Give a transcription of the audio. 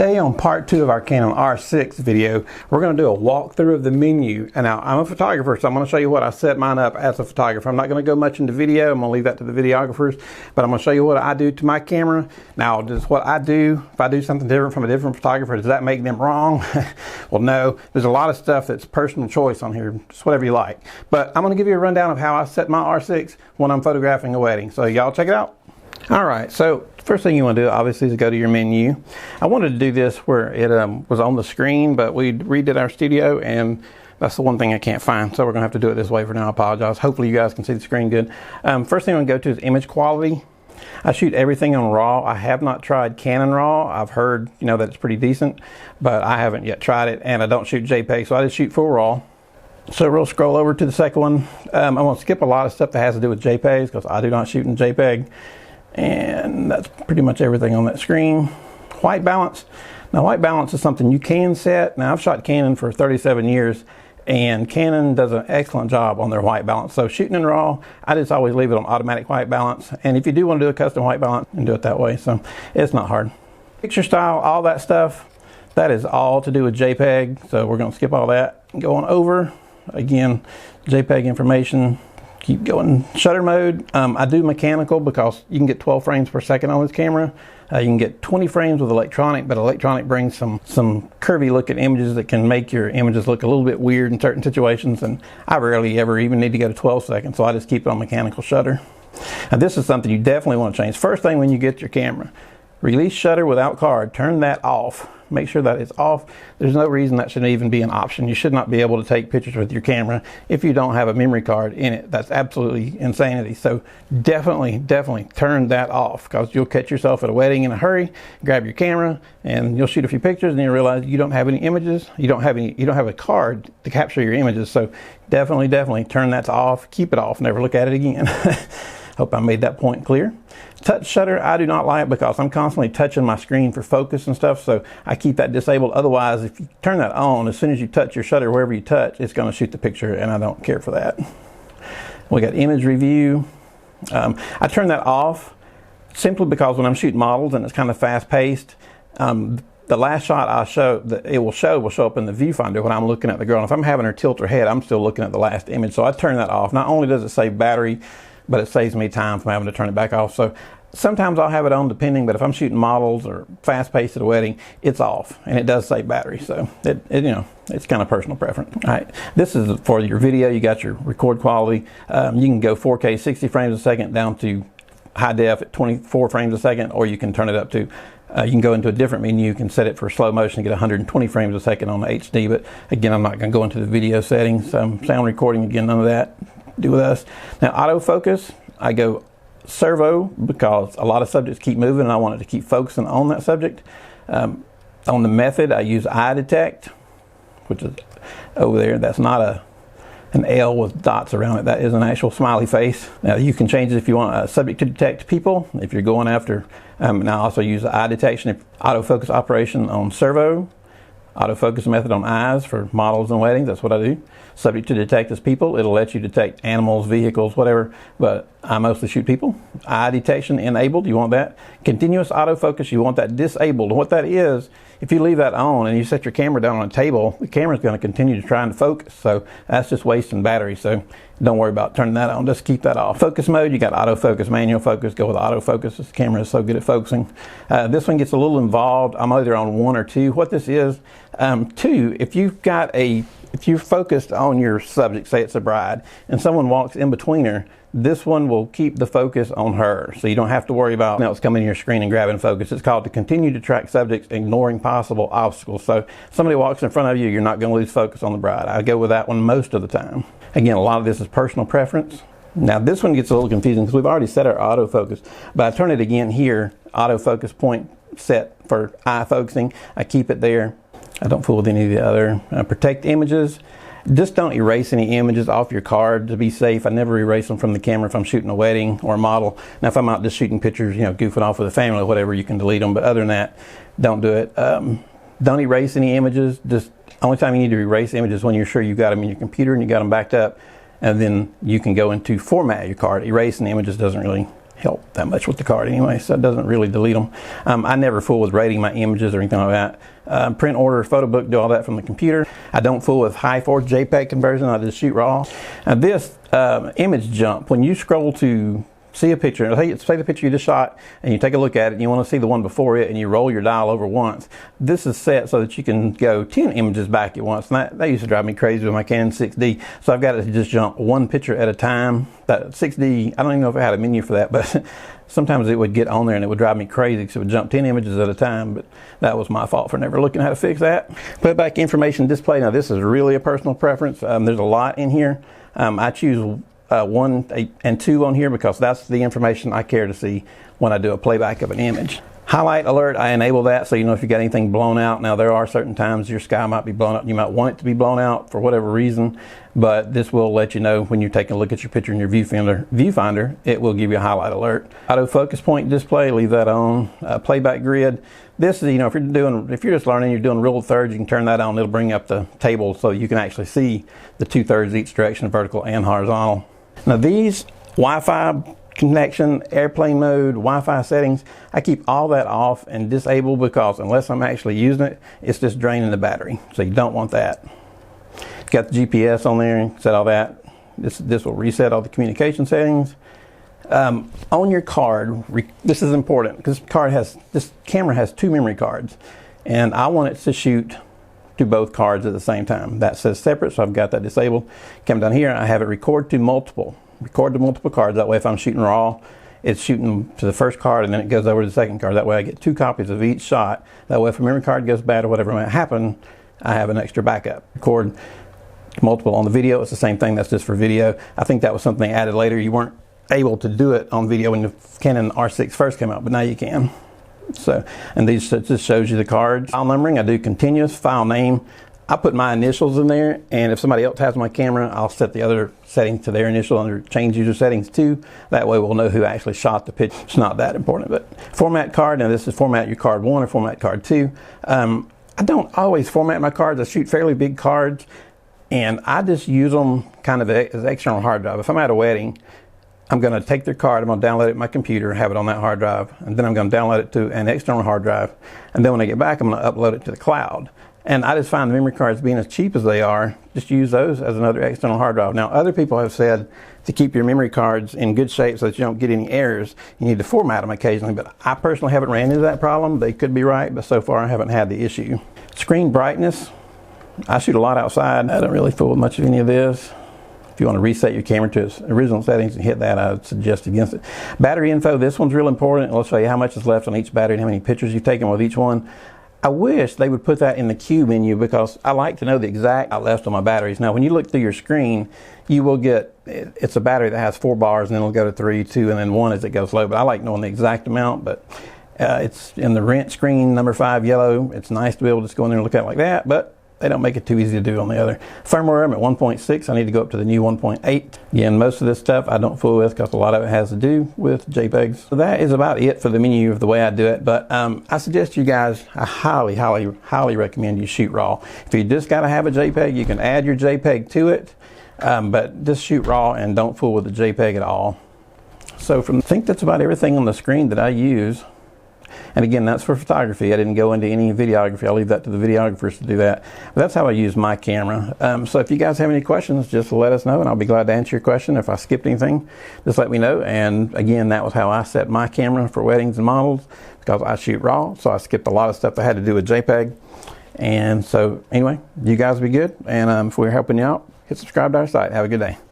Today on part 2 of our Canon R6 video, we're going to do a walkthrough of the menu. And now I'm a photographer, so I'm going to show you what I set mine up as a photographer. I'm not going to go much into video. I'm going to leave that to the videographers, but I'm going to show you what I do to my camera. Now, does what I do, if I do something different from a different photographer, does that make them wrong? Well, no. There's a lot of stuff that's personal choice on here, just whatever you like. But I'm going to give you a rundown of how I set my R6 when I'm photographing a wedding. So y'all check it out. All right, so first thing you want to do obviously is go to your menu. I wanted to do this where it was on the screen, but we redid our studio and that's the one thing I can't find, so we're gonna have to do it this way for now. I apologize. Hopefully you guys can see the screen good. First thing I'm gonna go to is image quality. I shoot everything on RAW. I have not tried Canon RAW. I've heard, that it's pretty decent, but I haven't yet tried it, and I don't shoot JPEG, so I just shoot full RAW. So we'll scroll over to the second one. I'm gonna skip a lot of stuff that has to do with JPEGs because I do not shoot in JPEG. And that's pretty much everything on that screen. White balance. Now, white balance is something you can set. Now, I've shot Canon for 37 years, and Canon does an excellent job on their white balance. So shooting in RAW, I just always leave it on automatic white balance. And if you do want to do a custom white balance, you can do it that way. So it's not hard. Picture style, all that stuff, that is all to do with JPEG. So we're going to skip all that and go on over. Again, JPEG information. Keep going. Shutter mode, I do mechanical because you can get 12 frames per second on this camera. You can get 20 frames with electronic, but electronic brings some curvy looking images that can make your images look a little bit weird in certain situations, and I rarely ever even need to go to 12 seconds, so I just keep it on mechanical shutter. Now this is something you definitely want to change. First thing when you get your camera, release shutter without card, turn that off. Make sure that it's off. There's no reason that should even be an option. You should not be able to take pictures with your camera if you don't have a memory card in it. That's absolutely insanity. So definitely turn that off, because you'll catch yourself at a wedding in a hurry, grab your camera, and you'll shoot a few pictures and you realize you don't have any images. You don't have a card to capture your images. So definitely turn that off. Keep it off. Never look at it again. Hope I made that point clear. Touch shutter, I do not like because I'm constantly touching my screen for focus and stuff, so I keep that disabled. Otherwise, if you turn that on, as soon as you touch your shutter, wherever you touch, it's going to shoot the picture, and I don't care for that. We got image review. I turn that off simply because when I'm shooting models and it's kind of fast-paced, the last shot I show, that it will show up in the viewfinder when I'm looking at the girl. And if I'm having her tilt her head, I'm still looking at the last image, so I turn that off. Not only does it save battery, but it saves me time from having to turn it back off. So sometimes I'll have it on depending, but if I'm shooting models or fast paced at a wedding, it's off, and it does save battery. So it's kind of personal preference. All right, this is for your video. You got your record quality. You can go 4K 60 frames a second down to high def at 24 frames a second, or you can turn it up to you can go into a different menu. You can set it for slow motion and get 120 frames a second on the HD, but again, I'm not going to go into the video settings. Sound recording, again, none of that do with us. Now, autofocus, I go servo because a lot of subjects keep moving and I want it to keep focusing on that subject. On the method, I use eye detect, which is over there. That's not an L with dots around it. That is an actual smiley face. Now, you can change it if you want a subject to detect people, if you're going after, and I also use the eye detection, autofocus operation on servo, autofocus method on eyes for models and weddings. That's what I do. Subject to detect is people. It'll let you detect animals, vehicles, whatever, but I mostly shoot people. Eye detection enabled, you want that. Continuous autofocus, you want that disabled. What that is, if you leave that on and you set your camera down on a table, the camera's going to continue to try and focus, so that's just wasting battery. So don't worry about turning that on, just keep that off. Focus mode, you got autofocus, manual focus, go with autofocus. This camera is so good at focusing. This one gets a little involved. I'm either on 1 or 2. What this is, 2, if you're focused on your subject, say it's a bride, and someone walks in between her, this one will keep the focus on her. So you don't have to worry about else coming to your screen and grabbing focus. It's called to continue to track subjects, ignoring possible obstacles. So if somebody walks in front of you, you're not going to lose focus on the bride. I go with that one most of the time. Again, a lot of this is personal preference. Now this one gets a little confusing because we've already set our autofocus, but I turn it again here, autofocus point set for eye focusing. I keep it there. I don't fool with any of the other. Protect images. Just don't erase any images off your card to be safe. I never erase them from the camera if I'm shooting a wedding or a model. Now if I'm out just shooting pictures, goofing off with a family or whatever, you can delete them. But other than that, don't do it. Don't erase any images. Just only time you need to erase images when you're sure you've got them in your computer and you got them backed up. And then you can go into format your card. Erasing the images doesn't really help that much with the card anyway, so it doesn't really delete them. I never fool with rating my images or anything like that. Print, order, photo book, do all that from the computer. I don't fool with high-4 JPEG conversion. I just shoot raw. Now this image jump, when you scroll to see a picture, say the picture you just shot, and you take a look at it and you want to see the one before it, and you roll your dial over once. This is set so that you can go 10 images back at once, and that used to drive me crazy with my Canon 6D. So I've got to just jump one picture at a time. That 6D, I don't even know if I had a menu for that, but sometimes it would get on there and it would drive me crazy because it would jump 10 images at a time, but that was my fault for never looking how to fix that. Playback information display. Now this is really a personal preference. There's a lot in here. I choose 1, 8, and 2 on here because that's the information I care to see when I do a playback of an image. Highlight alert, I enable that so you know if you got anything blown out. Now there are certain times your sky might be blown out. You might want it to be blown out for whatever reason, but this will let you know when you're taking a look at your picture in your viewfinder. It will give you a highlight alert. Auto focus point display, leave that on. Playback grid. This is, you know, if you're just learning, you're doing rule of thirds, you can turn that on. It'll bring up the table so you can actually see the 2/3 each direction, vertical and horizontal. Now these Wi-Fi connection, airplane mode, Wi-Fi settings, I keep all that off and disabled because unless I'm actually using it, it's just draining the battery. So you don't want that. Got the GPS on there, set all that. This will reset all the communication settings. On your card, this is important because this camera has 2 memory cards, and I want it to shoot to both cards at the same time. That says separate, so I've got that disabled. Come down here, I have it record to multiple cards. That way if I'm shooting raw, it's shooting to the first card and then it goes over to the second card. That way I get 2 copies of each shot. That way if a memory card goes bad or whatever might happen, I have an extra backup. Record multiple on the video, it's the same thing, that's just for video. I think that was something added later. You weren't able to do it on video when the Canon R6 first came out, but now you can. So, and these just shows you the cards. File numbering, I do continuous. File name, I put my initials in there, and if somebody else has my camera, I'll set the other setting to their initial under change user settings too. That way we'll know who actually shot the picture. It's not that important. But format card, now this is format your card 1 or format card 2. I don't always format my cards. I shoot fairly big cards, and I just use them kind of as external hard drive. If I'm at a wedding, I'm going to take their card, I'm going to download it to my computer, have it on that hard drive, and then I'm going to download it to an external hard drive, and then when I get back, I'm going to upload it to the cloud. And I just find the memory cards being as cheap as they are, just use those as another external hard drive. Now, other people have said to keep your memory cards in good shape so that you don't get any errors, you need to format them occasionally, but I personally haven't ran into that problem. They could be right, but so far I haven't had the issue. Screen brightness, I shoot a lot outside. I don't really fool with much of any of this. If you want to reset your camera to its original settings and hit that, I would suggest against it. Battery info, this one's real important. It'll show you how much is left on each battery and how many pictures you've taken with each one. I wish they would put that in the Q menu because I like to know the exact I left on my batteries. Now when you look through your screen, you will get, it's a battery that has 4 bars and then it'll go to 3, 2, and then 1 as it goes low. But I like knowing the exact amount, but it's in the rent screen, number 5 yellow. It's nice to be able to just go in there and look at it like that, but they don't make it too easy to do on the other. Firmware, I'm at 1.6. I need to go up to the new 1.8. Again, most of this stuff I don't fool with because a lot of it has to do with JPEGs. So that is about it for the menu of the way I do it. But I suggest you guys, I highly recommend you shoot raw. If you just got to have a JPEG, you can add your JPEG to it. But just shoot raw and don't fool with the JPEG at all. So I think that's about everything on the screen that I use. And again, that's for photography. I didn't go into any videography. I'll leave that to the videographers to do that. But that's how I use my camera. So if you guys have any questions, just let us know and I'll be glad to answer your question. If I skipped anything, just let me know. And again, that was how I set my camera for weddings and models because I shoot raw. So I skipped a lot of stuff that had to do with JPEG. And so anyway, you guys be good. And if we're helping you out, hit subscribe to our site. Have a good day.